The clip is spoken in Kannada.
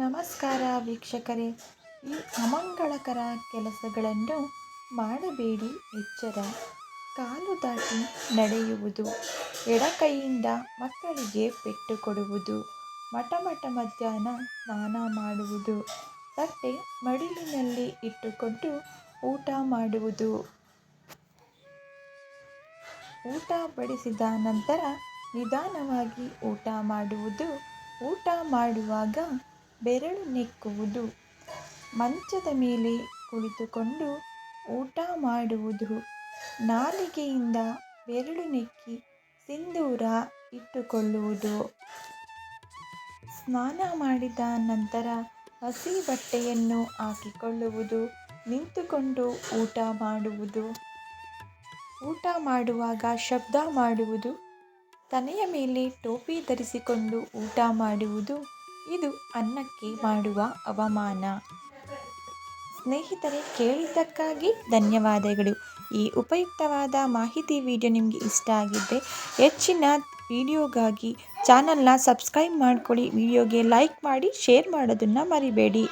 ನಮಸ್ಕಾರ ವೀಕ್ಷಕರೇ. ಈ ಅಮಂಗಳಕರ ಕೆಲಸಗಳನ್ನು ಮಾಡಬೇಡಿ ಎಚ್ಚರ. ಕಾಲು ದಾಟಿ ನಡೆಯುವುದು, ಎಡಕೈಯಿಂದ ಮಕ್ಕಳಿಗೆ ಪೆಟ್ಟು ಕೊಡುವುದು, ಮಠ ಮಧ್ಯಾಹ್ನ ಸ್ನಾನ ಮಾಡುವುದು, ತಟ್ಟೆ ಮಡಿಲಿನಲ್ಲಿ ಇಟ್ಟುಕೊಂಡು ಊಟ ಮಾಡುವುದು, ಊಟ ಬಡಿಸಿದ ನಂತರ ನಿಧಾನವಾಗಿ ಊಟ ಮಾಡುವುದು, ಊಟ ಮಾಡುವಾಗ ಬೆರಳು ನೆಕ್ಕುವುದು, ಮಂಚದ ಮೇಲೆ ಕುಳಿತುಕೊಂಡು ಊಟ ಮಾಡುವುದು, ನಾಲಿಗೆಯಿಂದ ಬೆರಳು ನೆಕ್ಕಿ ಸಿಂಧೂರ ಇಟ್ಟುಕೊಳ್ಳುವುದು, ಸ್ನಾನ ಮಾಡಿದ ನಂತರ ಹಸಿ ಬಟ್ಟೆಯನ್ನು ಹಾಕಿಕೊಳ್ಳುವುದು, ನಿಂತುಕೊಂಡು ಊಟ ಮಾಡುವುದು, ಊಟ ಮಾಡುವಾಗ ಶಬ್ದ ಮಾಡುವುದು, ತಲೆಯ ಮೇಲೆ ಟೋಪಿ ಧರಿಸಿಕೊಂಡು ಊಟ ಮಾಡುವುದು ಇದು ಅನ್ನಕ್ಕೆ ಮಾಡುವ ಅವಮಾನ. ಸ್ನೇಹಿತರೆ, ಕೇಳಿದ್ದಕ್ಕಾಗಿ ಧನ್ಯವಾದಗಳು. ಈ ಉಪಯುಕ್ತವಾದ ಮಾಹಿತಿ ವಿಡಿಯೋ ನಿಮಗೆ ಇಷ್ಟ ಆಗಿದ್ದರೆ ಹೆಚ್ಚಿನ ವಿಡಿಯೋಗಾಗಿ ಚಾನಲ್ನ ಸಬ್ಸ್ಕ್ರೈಬ್ ಮಾಡ್ಕೊಳ್ಳಿ. ವಿಡಿಯೋಗೆ ಲೈಕ್ ಮಾಡಿ, ಶೇರ್ ಮಾಡೋದನ್ನು ಮರಿಬೇಡಿ.